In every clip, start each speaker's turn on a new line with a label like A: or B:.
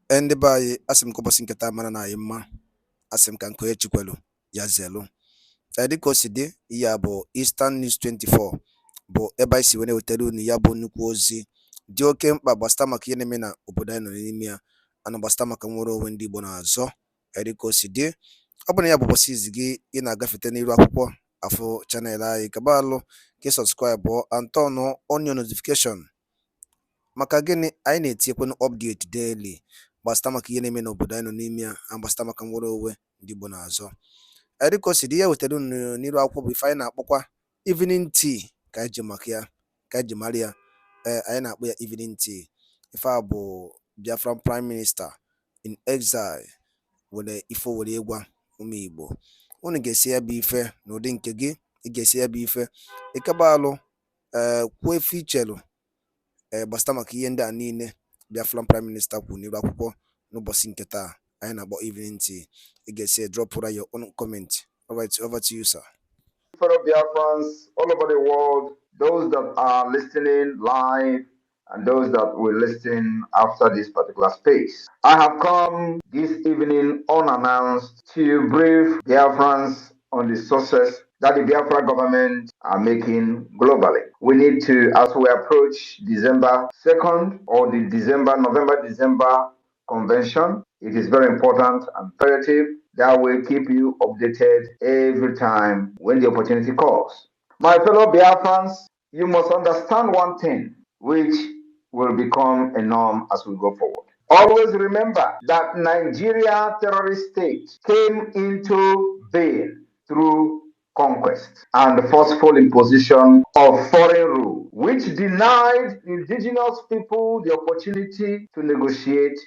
A: Ende bayi asim ko bosin keta mana na yimma asim kan ko echikwelu ya zelu. Dịka o si dị, ihe a bụ Eastern News 24 bụ ebe anyị si were wetara unu ya bụ nnukwu ozi dị oke mkpa gbasịta maka ihe na-eme na obodo anyị nọ n'ime ya, ana gbasịta maka nwere onwe ndị Igbo na-azọ. Dịka o si dị, ọ bụ na ya bụ ụbọchị izi gị ị na-agafete n'iru akwụkwọ afọ chanel anyị, kaba alụ ka ị sọbskraibụ and turn on your notification. Maka gịnị? Anyị na-etinyekwanụ update daily gbasịta maka ihe na-eme n'obodo anyị nọ n'ime ya, na gbasịta maka nwere onwe ndị Igbo na-azọ. Dịka o si dị, ya wetara unu n'iru akwụkwọ bụ ife anyị na-akpọkwa evening tea ka anyị ji maka ya, ka anyị ji mara ya. Anyị na-akpọ ya evening tea. Ife a bụ Biafran Prime Minister in exile were ife were ịgwa ụmụ Igbo. Unu ga-esi ya bụ ife n'ụdị nke gị, ị ga-esi ya bụ ife ịkaba alụ kwuo efe ichelu gbasịta maka ihe ndị a niile Biafran Prime Minister kwuru n'iru akwụkwọ n'ụbọchị nke taa anyị na-akpọ evening tea. You can say drop your own comment. All right, over to you, sir.
B: Fellow Biafrans all over the world, those that are listening live and those that will listen after this particular space. I have come this evening unannounced to brief Biafrans on the success that the Biafra government are making globally. We need to, as we approach December 2nd or the November-December convention, it is very important and imperative that will keep you updated every time when the opportunity calls. My fellow Biafrans, you must understand one thing which will become a norm as we go forward. Always remember that Nigeria terrorist state came into being through conquest and forceful imposition of foreign rule, which denied indigenous people the opportunity to negotiate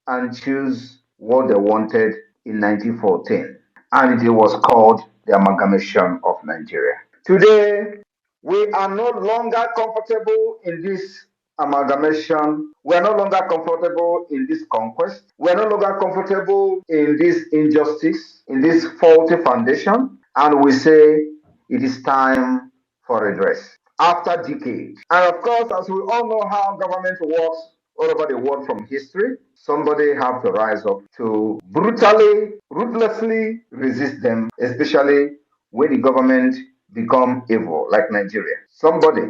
B: and choose what they wanted in 1914. And it was called the amalgamation of Nigeria. Today, we are no longer comfortable in this amalgamation. We are no longer comfortable in this conquest. We are no longer comfortable in this injustice, in this faulty foundation. And we say it is time for redress after decades. And of course, as we all know how government works all over the world from history, somebody have to rise up to brutally, ruthlessly resist them, especially when the government become evil, like Nigeria. Somebody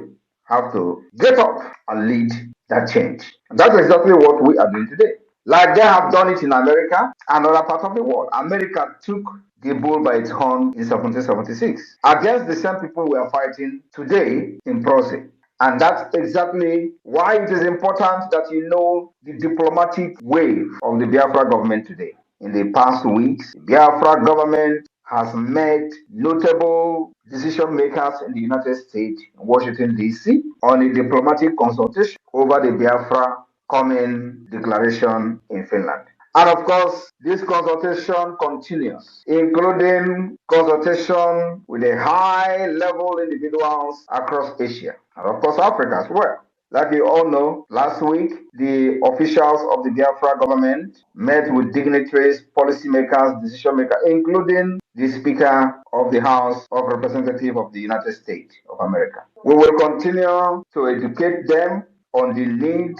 B: have to get up and lead that change. And that's exactly what we are doing today. Like they have done it in America and other parts of the world. America took the bull by its horn in 1776 against the same people we are fighting today in Proce. And that's exactly why it is important that you know the diplomatic wave of the Biafra government today. In the past weeks, the Biafra government has met notable decision makers in the United States, Washington, D.C., on a diplomatic consultation over the Biafra coming declaration in Finland. And of course, this consultation continues, including consultation with a high-level individuals across Asia, and of course Africa as well. Like you all know, last week, the officials of the Biafra government met with dignitaries, policymakers, decision makers, including the Speaker of the House of Representatives of the United States of America. We will continue to educate them on the need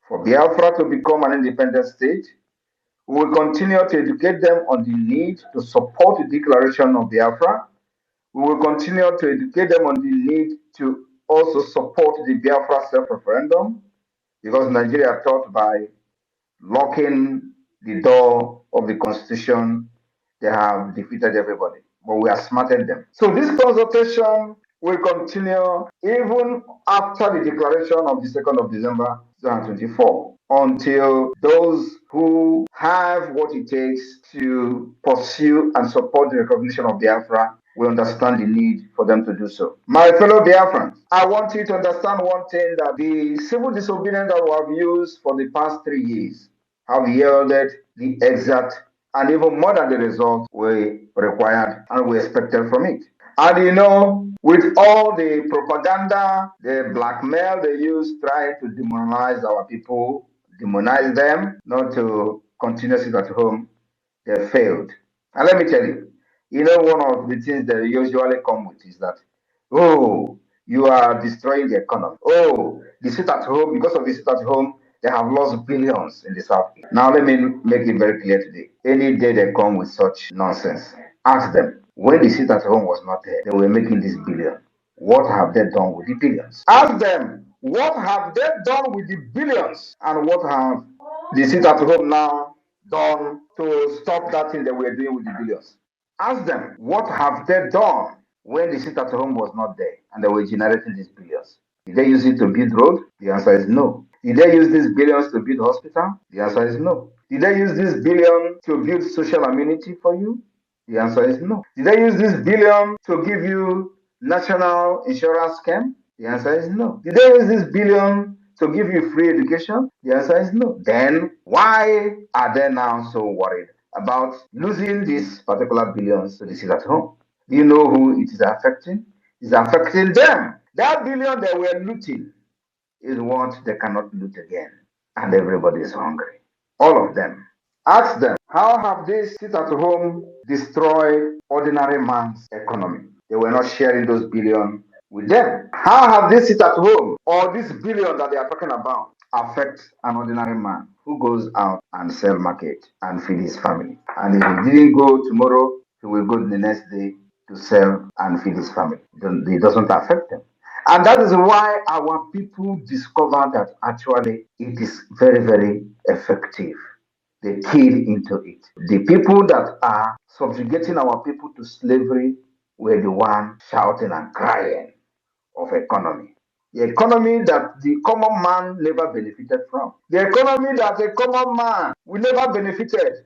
B: for Biafra to become an independent state. We will continue to educate them on the need to support the declaration of Biafra. We will continue to educate them on the need to also support the Biafra self-referendum, because Nigeria thought by locking the door of the constitution, they have defeated everybody. But we have smarted them. So this consultation will continue even after the declaration of the 2nd of December 2024, until those who have what it takes to pursue and support the recognition of Biafra will understand the need for them to do so. My fellow Biafrans, I want you to understand one thing, that the civil disobedience that we have used for the past 3 years have yielded the exact and even more than the result we required and we expected from it. And you know, with all the propaganda, the blackmail they use trying to demonize our people, demonize them, not to continue sit at home, they failed. And let me tell you, you know, one of the things they usually come with is that, oh, you are destroying the economy. Oh, the sit at home, because of the sit at home, They have lost billions in the Southeast. Now, let me make it very clear today. Any day they come with such nonsense, ask them, when the seat at home was not there, they were making this billion. What have they done with the billions? Ask them, what have they done with the billions? And what have the seat at home now done to stop that thing that we're doing with the billions? Ask them, what have they done when the seat at home was not there and they were generating these billions? Did they use it to build road? The answer is no. Did they use these billions to build hospital? The answer is no. Did they use this billion to build social amenity for you? The answer is no. Did they use this billion to give you national insurance scheme? The answer is no. Did they use this billion to give you free education? The answer is no. Then why are they now so worried about losing these particular billions to the seat at home? Do you know who it is affecting? It's affecting them. That billion they were looting is what they cannot loot again. And everybody is hungry. All of them. Ask them, how have they sit at home destroyed ordinary man's economy? They were not sharing those billion with them. How have they sit at home, or this billion that they are talking about, affect an ordinary man who goes out and sell market and feed his family? And if he didn't go tomorrow, he will go the next day to sell and feed his family. It doesn't affect them. And that is why our people discover that actually it is very, very effective. They keyed into it. The people that are subjugating our people to slavery were the one shouting and crying of economy. The economy that the common man never benefited from. The economy that the common man will never benefited.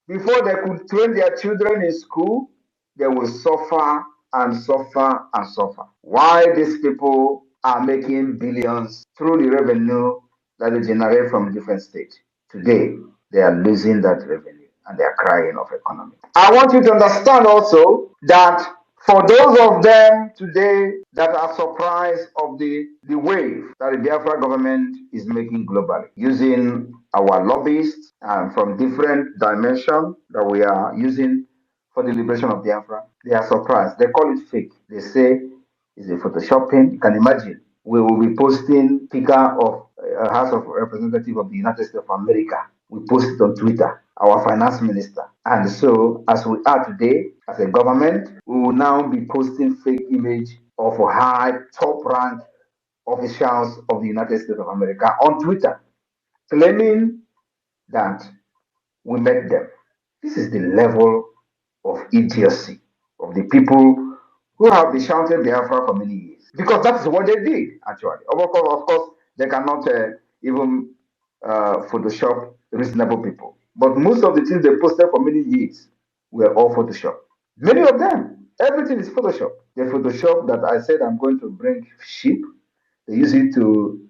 B: Before they could train their children in school, they will suffer and suffer and suffer. Why these people are making billions through the revenue that they generate from different states. Today, they are losing that revenue and they are crying of economy. I want you to understand also that for those of them today that are surprised of the wave that the Biafra government is making globally, using our lobbyists from different dimensions that we are using for the liberation of Biafra, they are surprised. They call it fake. They say it's a photoshopping. You can imagine. We will be posting Speaker of House of Representatives of the United States of America. We post it on Twitter, our finance minister. And so, as we are today, as a government, we will now be posting fake image of high, top-ranked officials of the United States of America on Twitter, claiming that we met them. This is the level of idiocy of the people who have been shouting Biafra for many years. Because that is what they did, actually. Of course, they cannot even Photoshop reasonable people. But most of the things they posted for many years were all Photoshop. Many of them, everything is Photoshop. The Photoshop that I said I'm going to bring sheep, they use it to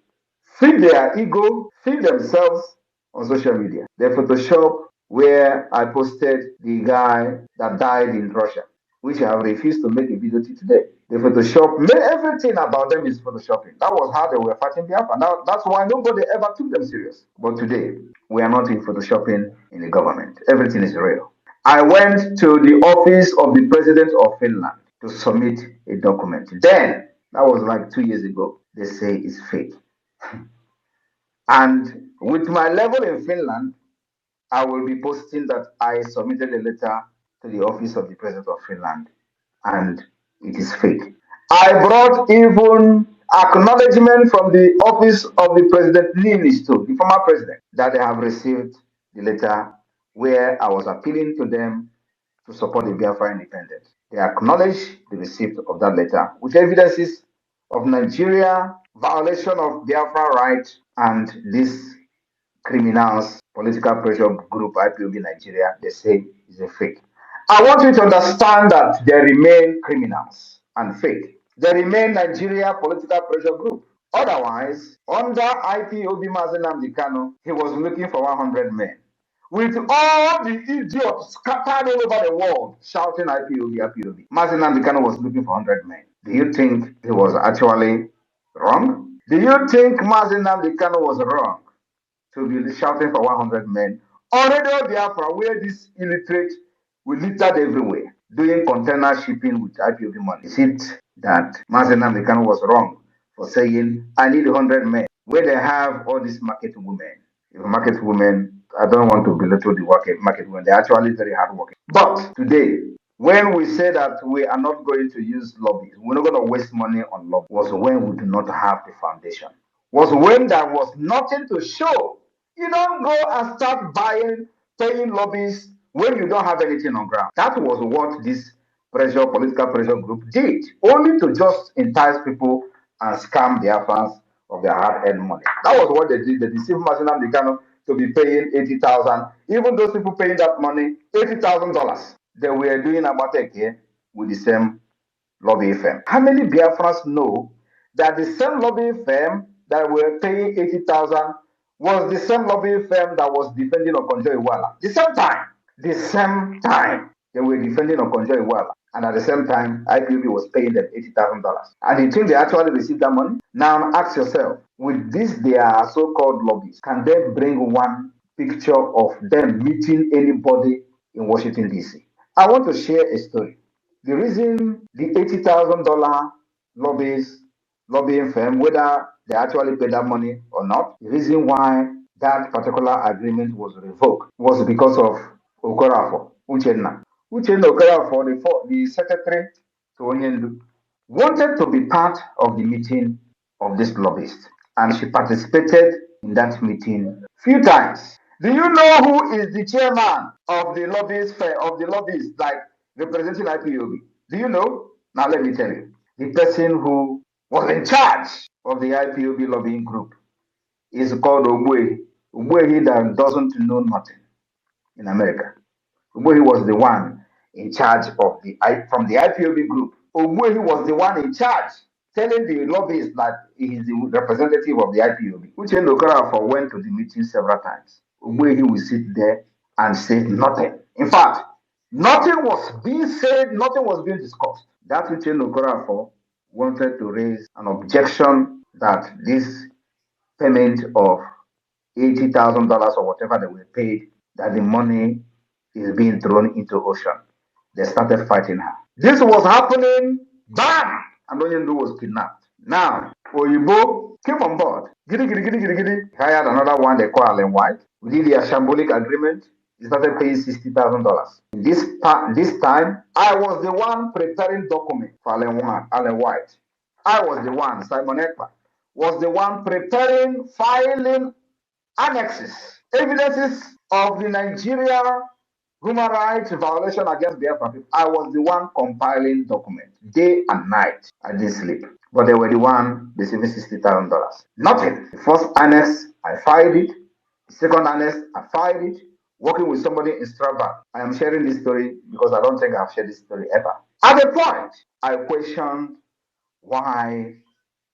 B: feed their ego, feed themselves on social media. The Photoshop where I posted the guy that died in Russia, which I have refused to make a video to today. The Photoshop, everything about them is Photoshopping. That was how they were fighting Biafra. Now, that's why nobody ever took them serious. But today, we are not in Photoshopping in the government. Everything is real. I went to the office of the president of Finland to submit a document. Then, that was like 2 years ago, they say it's fake. And with my level in Finland, I will be posting that I submitted a letter to the office of the president of Finland and it is fake. I brought even acknowledgement from the office of the president Niinisto, the former president, that they have received the letter where I was appealing to them to support the Biafra independence. They acknowledge the receipt of that letter with evidences of Nigeria violation of Biafra rights and this criminals, political pressure group IPOB Nigeria, they say is a fake. I want you to understand that they remain criminals and fake. They remain Nigeria political pressure group. Otherwise, under IPOB Mazen Namdi, he was looking for 100 men. With all the idiots scattered all over the world shouting IPOB, IPOB, Mazen Namdi was looking for 100 men. Do you think he was actually wrong? Do you think Mazen Namdi was wrong to be shouting for 100 men on Radio Biafra, where this illiterate will littered everywhere, doing container shipping with IPOB money? Is it that Mazen Namdi was wrong for saying, I need 100 men, where they have all these market women. Market women, I don't want to belittle the market women. They're actually very hardworking. But today, when we say that we are not going to use lobbies, we're not going to waste money on lobbies, was when we do not have the foundation. Was when there was nothing to show. You don't go and start paying lobbies when you don't have anything on ground. That was what this political pressure group did, only to just entice people and scam their fans of their hard-earned money. That was what they did. They deceived Martinam Decano to be paying 80,000. Even those people paying that money, $80,000, they were doing Amateke with the same lobbying firm. How many Biafrans know that the same lobbying firm that were paying 80,000 was the same lobbying firm that was defending Okonjo Iweala? The same time they were defending Okonjo Iweala, and at the same time IPOB was paying them $80,000. And you think they actually received that money? Now ask yourself, with this their so-called lobbies, can they bring one picture of them meeting anybody in Washington DC? I want to share a story. The reason the $80,000 lobbying firm, whether they actually paid that money or not, the reason why that particular agreement was revoked was because of Okorafor, Uchenna. Uchenna Okorafor, the secretary to Onyendu, wanted to be part of the meeting of this lobbyist, and she participated in that meeting few times. Do you know who is the chairman of the lobbyists like representing IPOB? Do you know? Now let me tell you. The person who was in charge of the IPOB lobbying group is called Ogbuehi. Ogbuehi that doesn't know nothing in America. Ogbuehi was the one in charge of from the IPOB group. Ogbuehi was the one in charge telling the lobbyists that he is the representative of the IPOB. Uchenna Okorafor went to the meeting several times. Ogbuehi will sit there and say nothing. In fact, nothing was being said, nothing was being discussed. That Uchenna Okorafor wanted to raise an objection that this payment of $80,000 or whatever they were paid, that the money is being thrown into ocean. They started fighting her. This was happening, bam! And Onyendu was kidnapped. Now, Oyibo came on board. Giddy, giddy, giddy, giddy, giddy. Hired another one they call Allen White. We did the shambolic agreement. He started paying $60,000. This time, I was the one preparing documents for Allen White. I was the one, Simon EKPA, was the one preparing, filing annexes, evidences of the Nigeria human rights violation against Biafran people. I was the one compiling documents day and night. I didn't sleep. But they were the one receiving $60,000. Nothing. The first annex, I filed it. The second annex, I filed it. Working with somebody in Strava. I am sharing this story because I don't think I've shared this story ever. At the point, I questioned why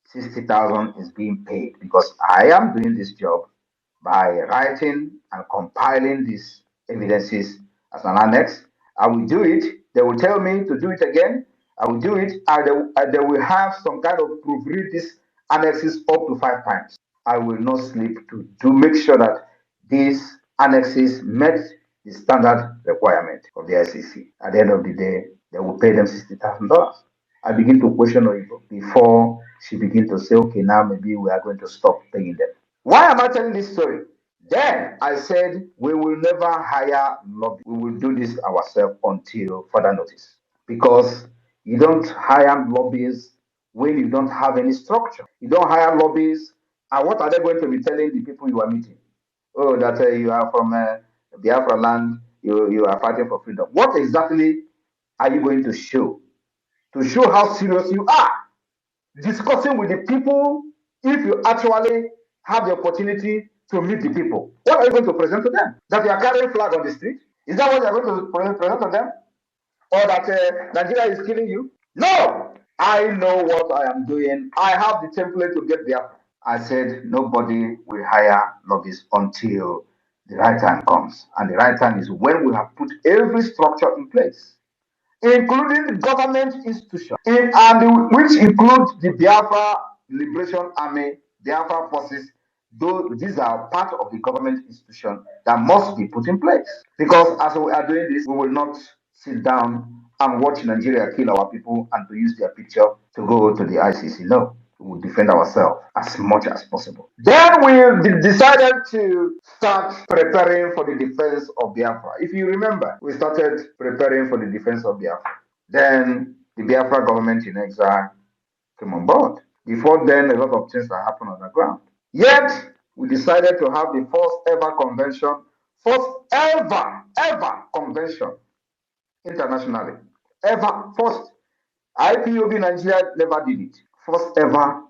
B: 60,000 is being paid, because I am doing this job by writing and compiling these evidences as an annex. I will do it. They will tell me to do it again. I will do it, and they will have some kind of proofread these annexes up to 5 times. I will not sleep to make sure that these annexes met the standard requirement of the ICC. At the end of the day, they will pay them $60,000. I begin to question Oyibo before she begin to say, okay, now maybe we are going to stop paying them. Why am I telling this story? Then I said, we will never hire lobby. We will do this ourselves until further notice. Because you don't hire lobbies when you don't have any structure. You don't hire lobbies, and what are they going to be telling the people you are meeting? Oh, that you are from Biafra land, you are fighting for freedom. What exactly are you going to show? To show how serious you are. Discussing with the people, if you actually have the opportunity to meet the people, what are you going to present to them? That you are carrying flag on the street? Is that what you are going to present to them? Or that Nigeria is killing you? No! I know what I am doing. I have the template to get there. I said nobody will hire lobbyists until the right time comes. And the right time is when we have put every structure in place, including the government institution, which includes the Biafra Liberation Army, Biafra forces. These are part of the government institution that must be put in place. Because as we are doing this, we will not sit down and watch Nigeria kill our people and to use their picture to go to the ICC. No. We will defend ourselves as much as possible. Then we decided to start preparing for the defense of Biafra. If you remember, we started preparing for the defense of Biafra. Then the Biafra government in exile came on board. Before then, a lot of things that happened on the ground. Yet, we decided to have the first ever convention, first ever convention internationally. Ever, first. IPOB Nigeria never did it. First ever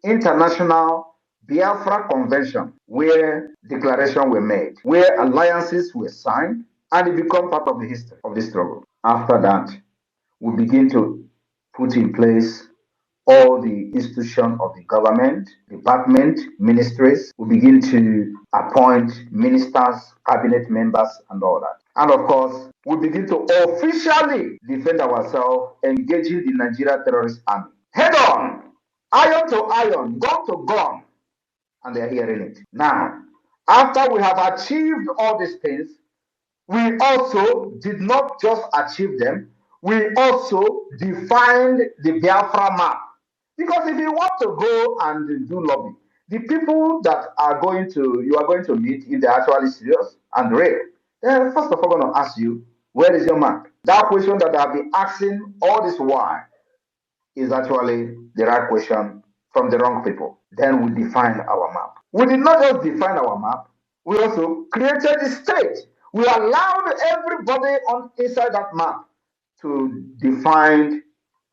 B: international Biafra convention where declarations were made, where alliances were signed, and it became part of the history of the struggle. After that, we begin to put in place all the institutions of the government, department, ministries. We begin to appoint ministers, cabinet members, and all that. And of course, we begin to officially defend ourselves, engaging the Nigeria terrorist army. Head on, iron to iron, gun to gun, and they're hearing it. Now, after we have achieved all these things, we also did not just achieve them, we also defined the Biafra map. Because if you want to go and do lobby, the people that you are going to meet, if they're actually serious and real, they're first of all going to ask you, where is your map? That question that I've been asking all this while is actually the right question from the wrong people. Then we define our map. We did not just define our map, we also created the state. We allowed everybody on inside that map to define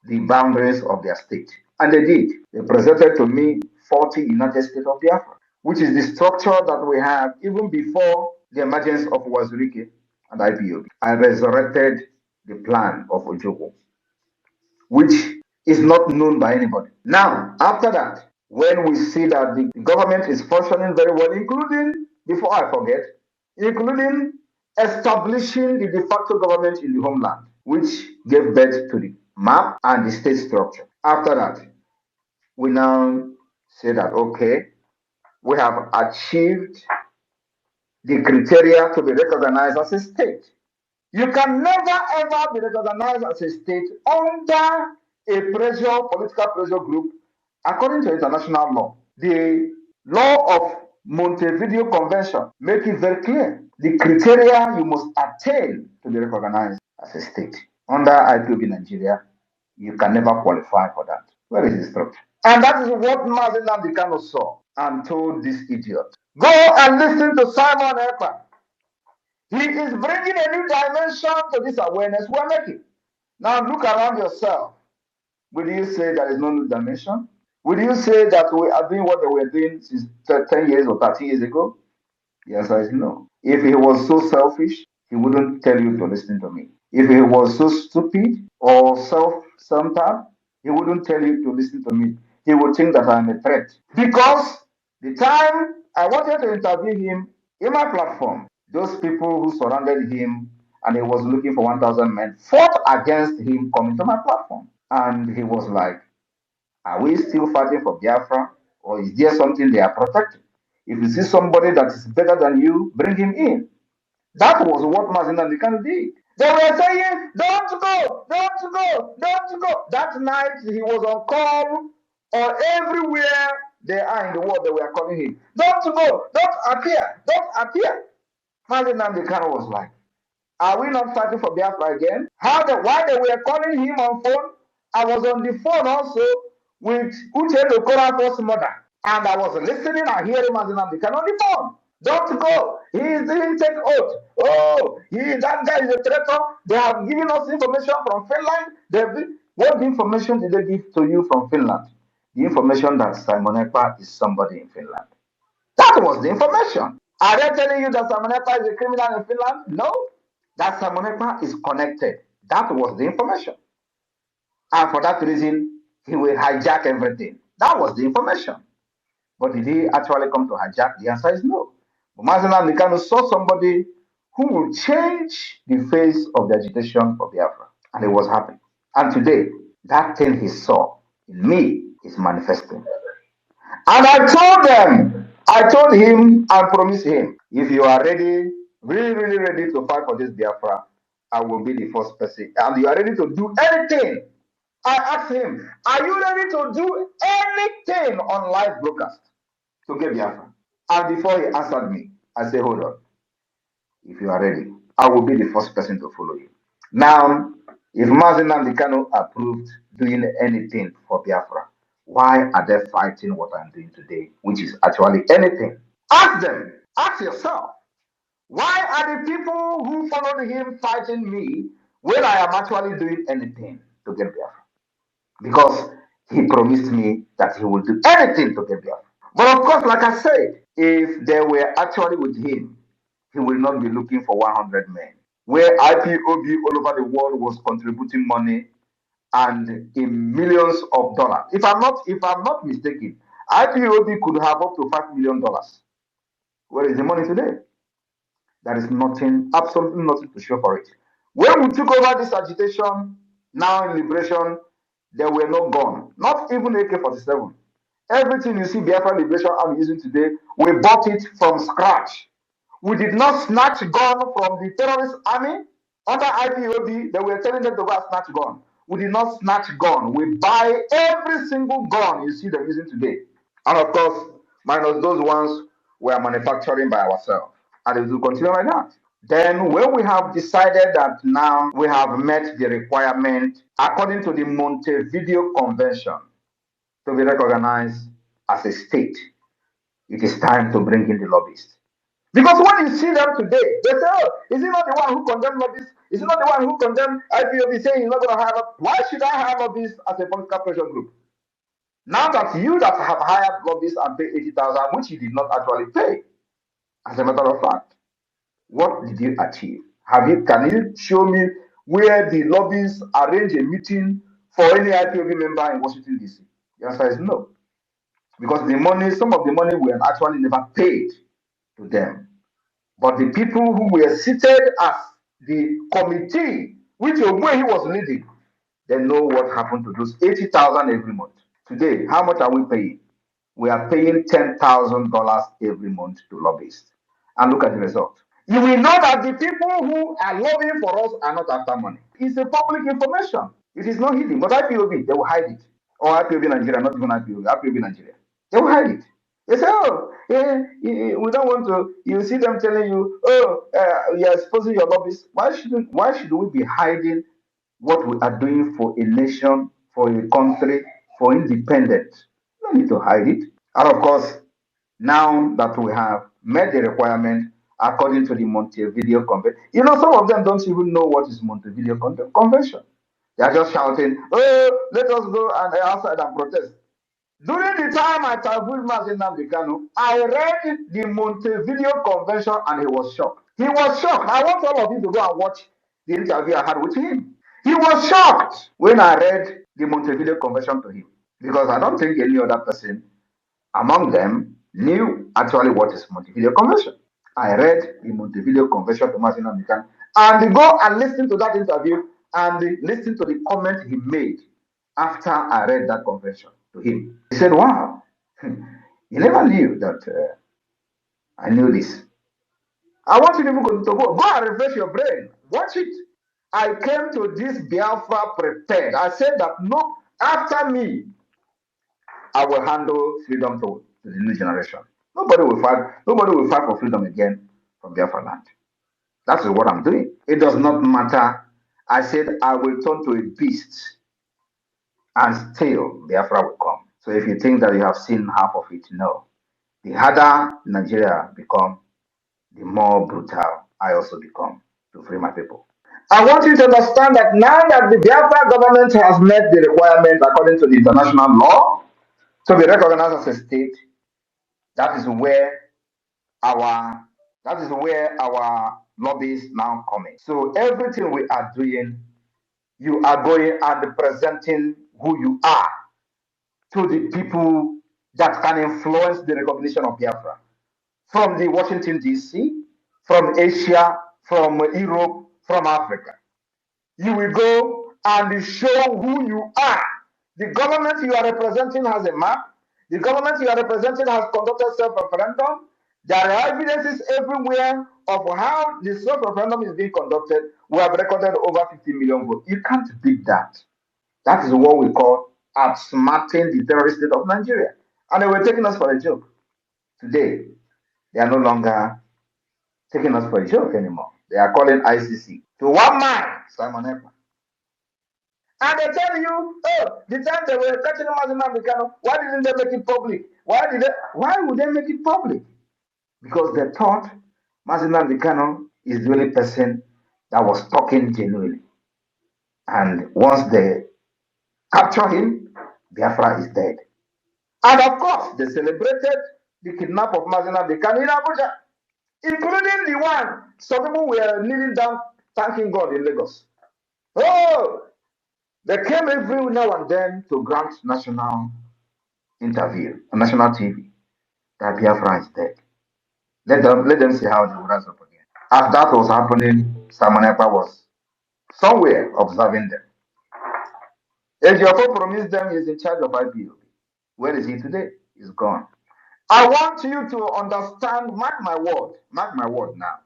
B: the boundaries of their state. And they did. They presented to me 40 United States of Biafra, which is the structure that we have even before the emergence of Wazirike and IPOB. I resurrected the plan of Ojoko, which is not known by anybody. Now, after that, when we see that the government is functioning very well, including, before I forget, including establishing the de facto government in the homeland, which gave birth to the map and the state structure. After that, we now say that, okay, we have achieved the criteria to be recognized as a state. You can never ever be recognized as a state under a political pressure group, according to international law. The law of Montevideo Convention make it very clear. The criteria you must attain to be recognized as a state. Under IPOB Nigeria, you can never qualify for that. Where is the structure? And that is what Mazen Nandikano saw and told this idiot. Go and listen to Simon Ekpa. He is bringing a new dimension to this awareness we're making. Now look around yourself. Will you say there is no new dimension? Will you say that we are doing what they were doing since 10 years or 30 years ago? The answer is no. If he was so selfish, he wouldn't tell you to listen to me. If he was so stupid or self-centered, he wouldn't tell you to listen to me. He would think that I'm a threat. Because the time I wanted to interview him in my platform, those people who surrounded him and he was looking for 1,000 men fought against him coming to my platform. And he was like, are we still fighting for Biafra, or is there something they are protecting? If you see somebody that is better than you, bring him in. That was what Mazen Nandikano did. They were saying, don't go, don't go, don't go. That night he was on call, or everywhere they are in the world, they were calling him, don't go, don't appear, don't appear. Mazen Nandikano was like, are we not fighting for Biafra again? Why they were calling him on phone? I was on the phone also with Uche Okorafor's mother. And I was listening and hearing Mazen Nandikano on the phone. Don't go. He didn't take oath. Oh, that guy is a traitor. They have given us information from Finland. What information did they give to you from Finland? The information that Simon Ekpa is somebody in Finland. That was the information. Are they telling you that Simon Ekpa is a criminal in Finland? No. That Simon Ekpa is connected. That was the information. And for that reason, he will hijack everything. That was the information. But did he actually come to hijack? The answer is no. But Mazen Nandikano saw somebody who will change the face of the agitation for Biafra. And he was happy. And today, that thing he saw in me is manifesting. And I told him and promised him, if you are ready, really, really ready to fight for this Biafra, I will be the first person. And you are ready to do anything I asked him, are you ready to do anything on live broadcast to get Biafra? And before he answered me, I said, hold on. If you are ready, I will be the first person to follow you. Now, if Mazen Namdekano approved doing anything for Biafra, why are they fighting what I'm doing today, which is actually anything? Ask them, ask yourself, why are the people who followed him fighting me when I am actually doing anything to get Biafra? Because he promised me that he will do anything to get Biafra. But of course, like I said, if they were actually with him, he will not be looking for 100 men. Where IPOB all over the world was contributing money and in millions of dollars. If I'm not mistaken, IPOB could have up to $5 million. Where is the money today? There is nothing, absolutely nothing to show for it. When we took over this agitation, now in liberation, there were no gun, not even AK-47. Everything you see Biafra Liberation Army using today, we bought it from scratch. We did not snatch gun from the terrorist army under IPOB. They were telling them to go and snatch gun. We did not snatch gun. We buy every single gun you see them using today. And of course, minus those ones we are manufacturing by ourselves. And it will continue like that. Then when we have decided that now we have met the requirement according to the Montevideo Convention to be recognized as a state, it is time to bring in the lobbyists. Because when you see them today, they say, oh, is he not the one who condemned lobbyists? Is he not the one who condemned IPOB saying he's not going to hire up? Why should I hire lobbyists as a political pressure group? Now that you that have hired lobbyists and paid 80,000, which you did not actually pay, as a matter of fact, what did you achieve? Can you show me where the lobbyists arrange a meeting for any IPOB member in Washington, D.C.? The answer is no. Because the money, some of the money we have actually never paid to them. But the people who were seated as the committee, which way he was leading, they know what happened to those 80,000 every month. Today, how much are we paying? We are paying $10,000 every month to lobbyists. And look at the result. You will know that the people who are lobbying for us are not after money. It's a public information. It is not hidden. But IPOB, they will hide it. Or IPOB Nigeria, not even IPOB Nigeria. They will hide it. They say, oh, we don't want to. You see them telling you, oh, you're exposing your lobbyists. Why should we be hiding what we are doing for a nation, for a country, for independence? No need to hide it. And of course, now that we have met the requirement according to the Montevideo Convention, some of them don't even know what is Montevideo Convention. They are just shouting, oh, let us go and outside and protest. During the time I traveled Mazen Namdekano, I read the Montevideo Convention and he was shocked. He was shocked. I want all of you to go and watch the interview I had with him. He was shocked when I read the Montevideo Convention to him, because I don't think any other person among them knew actually what is Montevideo Convention. I read the Montevideo Convention to Mazen Namdekano and go and listen to that interview and listen to the comment he made after I read that convention to him. He said, wow, you never knew that I knew this. I want you to go and refresh your brain. Watch it. I came to this Biafra prepared. I said that no, after me, I will handle freedom to the new generation. Nobody will fight for freedom again from Biafra land. That is what I'm doing. It does not matter. I said I will turn to a beast and still Biafra will come. So if you think that you have seen half of it, no. The harder Nigeria become, the more brutal I also become to free my people. I want you to understand that now that the Biafra government has met the requirement according to the international law to be recognized as a state, that is where our lobbies now come in. So everything we are doing, you are going and presenting who you are to the people that can influence the recognition of Biafra. From the Washington, D.C., from Asia, from Europe, from Africa. You will go and show who you are. The government you are representing has a map. The government you are representing has conducted self-referendum. There are evidences everywhere of how the self-referendum is being conducted. We have recorded over 50 million votes. You can't beat that. That is what we call outsmarting the terrorist state of Nigeria. And they were taking us for a joke. Today, they are no longer taking us for a joke anymore. They are calling ICC to one man, Simon Ekpa. And they tell you, oh, the time they were catching Mazina Bikano, why didn't they make it public? Why would they make it public? Because they thought Mazina Bikano is the only person that was talking genuinely. And once they capture him, Biafra is dead. And of course, they celebrated the kidnap of Mazina Bikano in Abuja, including the one some people were kneeling down thanking God in Lagos. Oh, they came every now and then to grant national interview on national TV that Biafra is dead. Let them see how they will rise up again. As that was happening, Simon Ekpa was somewhere observing them. Ejiofor promised them he's in charge of IPOB. Where is he today? He's gone. I want you to understand, mark my word now.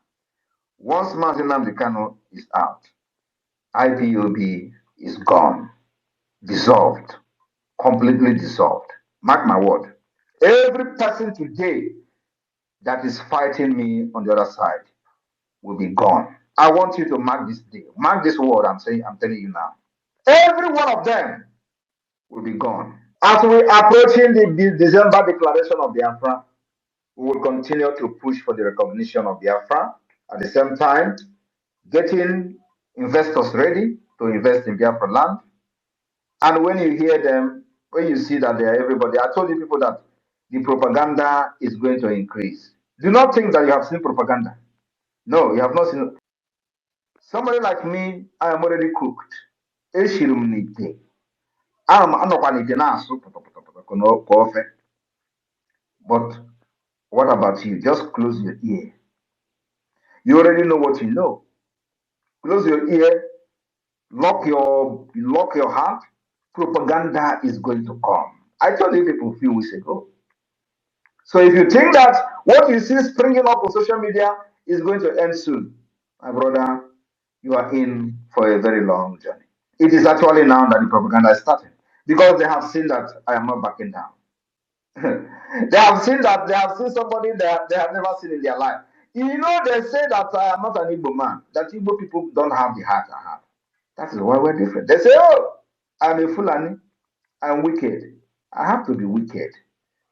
B: Once Martin Nnamdi is out, IPOB is gone, dissolved, completely dissolved. Mark my word. Every person today that is fighting me on the other side will be gone. I want you to mark this day. Mark this word I'm telling you now. Every one of them will be gone. As we approaching the December declaration of Biafra, we will continue to push for the recognition of Biafra. At the same time, getting investors ready to invest in Biafra land. And when you hear them, when you see that they are everybody, I told you people that the propaganda is going to increase. Do not think that you have seen propaganda. No, you have not seen. Somebody like me, I am already cooked. But what about you? Just close your ear. You already know what you know. Close your ear, lock your heart. Propaganda is going to come. I told you people a few weeks ago. So if you think that what you see springing up on social media is going to end soon, my brother, you are in for a very long journey. It is actually now that the propaganda is starting because they have seen that I am not backing down. They have seen somebody that they have never seen in their life. You know, they say that I am not an Igbo man, that Igbo people don't have the heart I have. That is why we're different. They say, oh, I'm a Fulani, I'm wicked. I have to be wicked.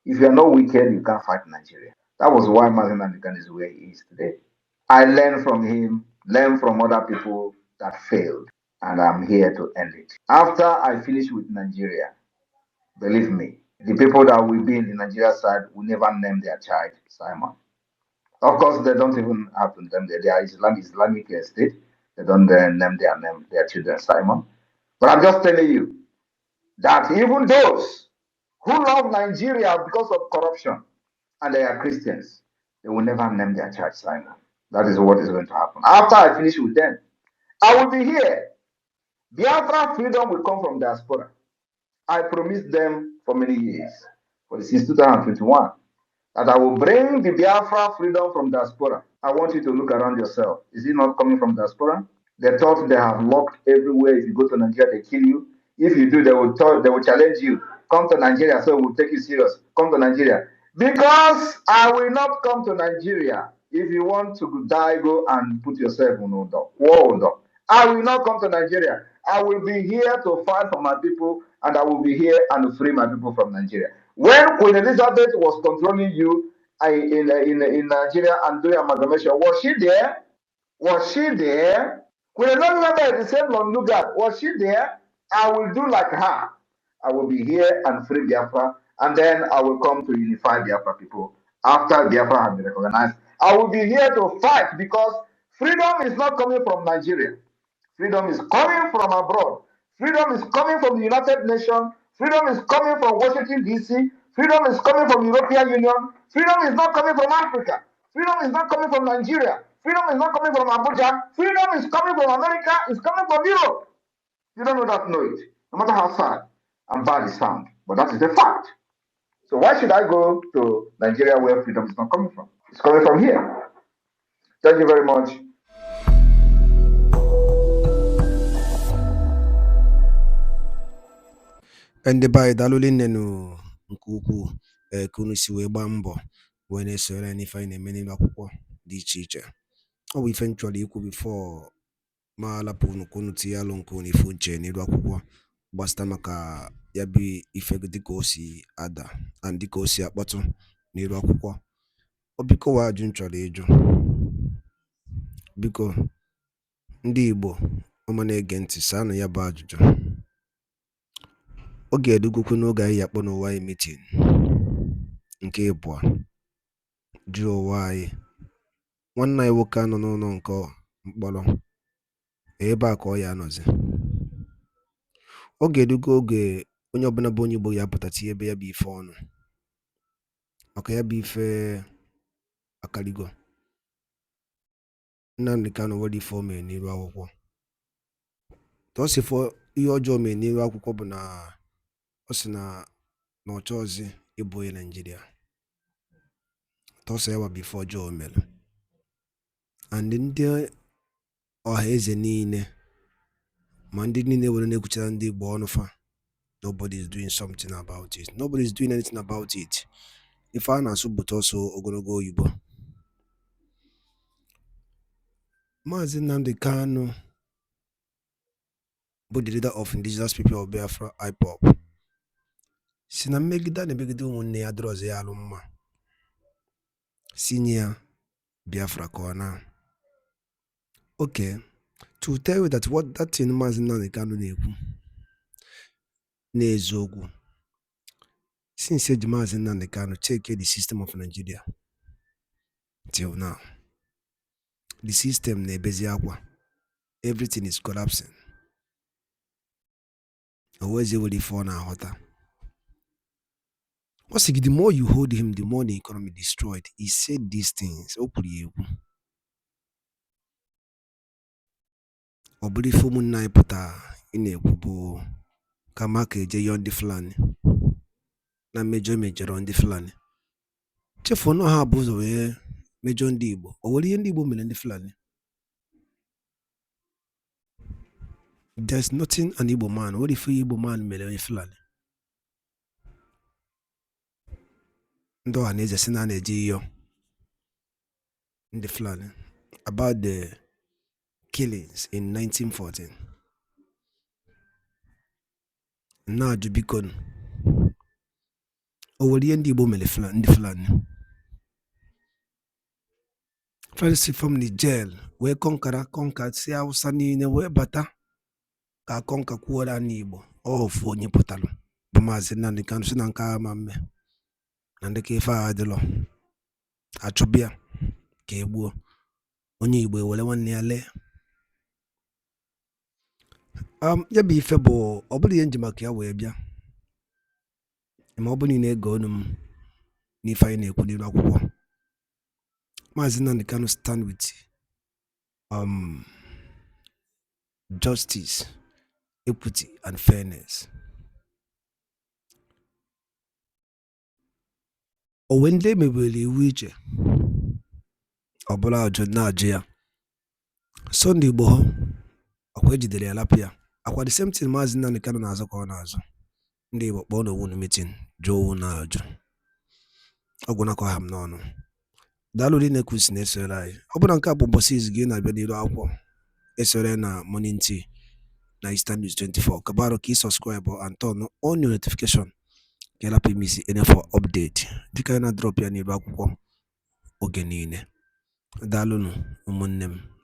B: If you're not wicked, you can't fight Nigeria. That was why Mazen Nnamdi is where he is today. I learned from him, learned from other people that failed, and I'm here to end it. After I finish with Nigeria, believe me, the people that will be in the Nigeria side will never name their child Simon. Of course, they don't even have to name their Islamic state. They don't name their children Simon. But I'm just telling you that even those who love Nigeria because of corruption and they are Christians, they will never name their child Simon. That is what is going to happen. After I finish with them, I will be here. Biafra freedom will come from diaspora. I promised them for many years, since 2021, that I will bring the Biafra freedom from diaspora. I want you to look around yourself. Is it not coming from diaspora? They thought they have locked everywhere. If you go to Nigeria, they kill you. If you do, they will challenge you. Come to Nigeria, so we'll take you serious. Come to Nigeria. Because I will not come to Nigeria. If you want to die, go and put yourself in order. I will not come to Nigeria. I will be here to fight for my people, and I will be here and free my people from Nigeria. When Queen Elizabeth was controlling you in Nigeria and doing amalgamation, was she there? Was she there? Queen Elizabeth, the same Lord Lugard, was she there? I will do like her. I will be here and free Biafra, and then I will come to unify Biafra people. After Biafra has been recognized, I will be here to fight because freedom is not coming from Nigeria. Freedom is coming from abroad. Freedom is coming from the United Nations. Freedom is coming from Washington, D.C. Freedom is coming from the European Union. Freedom is not coming from Africa. Freedom is not coming from Nigeria. Freedom is not coming from Abuja. Freedom is coming from America. It's coming from Europe. You don't know that, know it. No matter how sad and bad it sounds. But that is the fact. So why should I go to Nigeria where freedom is not coming from? It's coming from here. Thank you very much.
A: ndị be anyị daalụ rinne nụ nke ukwuu ka unu si wee gbaa mbọ wee na-esonyere anyị n'ife anyị na-eme n'elu akwụkwọ dị iche iche. Ọ bụ ife m chọrọ ikwu bifo ma alapụ unu ka unu tinye alụ nke unu ife uche n'elu akwụkwọ gbasịta maka ya bụ ife dịka o si ada na dịka o si akpọtụ n'elu akwụkwọ. Ọ biko wa ajụ m chọrọ ịjụ, biko ndị Igbo ọma na-ege ntị saanụ ya bụ ajụjụ. Ọ ga-edugokwu n'oge anyị akpọ n'ụwa anyị meeting nke ịbụọ jụọ ụwa anyị nwanne anyị nwoke anọ n'ụlọ nke mkpọrọ ebe a ka ọ ya anọzi. Ọ ga-edugo oge onye ọbụla bụ onye Igbo ya pụta tinye ebe ya bụ ife ọnụ maka ya bụ ife akarigo. Nnamdi Kanu nwere ife o mere n'iru akwụkwọ. Tọsifọ ihe ọjọọ mere n'iru akwụkwọ bụ na ọ sị na ọ chọọzi ịbụ onye Naịjirịa. Tọsọ ya bụ ife ọjọọ mere. And ndị ọha eze niile ma ndị niile were na-ekwuchara ndị Igbo ọnụ fa, nobody is doing something about it. Nobody is doing anything about it. Ife a na-asụ bụ tọsọ ogologo oyibo. Maazị Nnamdi Kanu bụ the leader of indigenous people of Biafra IPOB si na mmegide na-emegide ụmụnne ya dịrị ọzọ ya alụ mma si nye ya Biafra ka ọ na. Okay, to tell you that what that thing Maazị Nnamdi Kanu na-ekwu n'eziokwu, since eji Maazị Nnamdi Kanu check the system of Nigeria till now, the system na-ebezi akwa, everything is collapsing. Always will fall now hotter. What's the more you hold him, the more the economy destroyed. He said these things. Obuli fomu na ipota ine kubo kamake je yondi flani na major on the flani. Chefo no ha buzo we major ndi Igbo. Owoli ndi Igbo mele ndi flani. There's nothing an Igbo man. What if Igbo man mele flani? Ndo aneze sina neji yo ndi flani about the killings in 1914. Na jubikon owoli ndi Igbo mele ndi flani. First from the jail we conquer si Hausa niile we bata ka conquer kwuola n'Igbo ofu onye pụtalụ bụ Maazị Nnamdi Kanu si na nke ama mme na ndị ka ife a adịlọ achọbịa ka egbuo onye Igbo ewere nwanne ya lee. Ya bụ ife bụ ọ bụrụ ihe nji maka ya wee bịa ma ọ bụrụ na ege onu m n'ife anyị na-ekwu n'iru akwụkwọ. Maazị Nnamdi Kanu stand with justice, equity and fairness. O wende mebele iwu iche ọbụla ajụ na-ajụ ya so ndị Igbo ha ọkwa ejidere ya lapụ ya akwa the same thing Maazị Nnamdi Kanu na-azụ ka ọ na-azụ. Ndị Igbo kpọọ n'owu na meeting jụọ owu na-ajụ ọgwụ nakọ ha m n'ọnụ. Daalụ rinne ka usi na-esore anyị. Ọ bụrụ nke a bụ ụbọchị izu gị na-abịa n'iru akwụkwọ esore na Morning Tea na Eastern News 24 kabaro ka subscribe and turn on your notification ka lapụ imisi for update dịka na drop ya n'iru akwụkwọ oge niile. Daalụnụ ụmụnne m.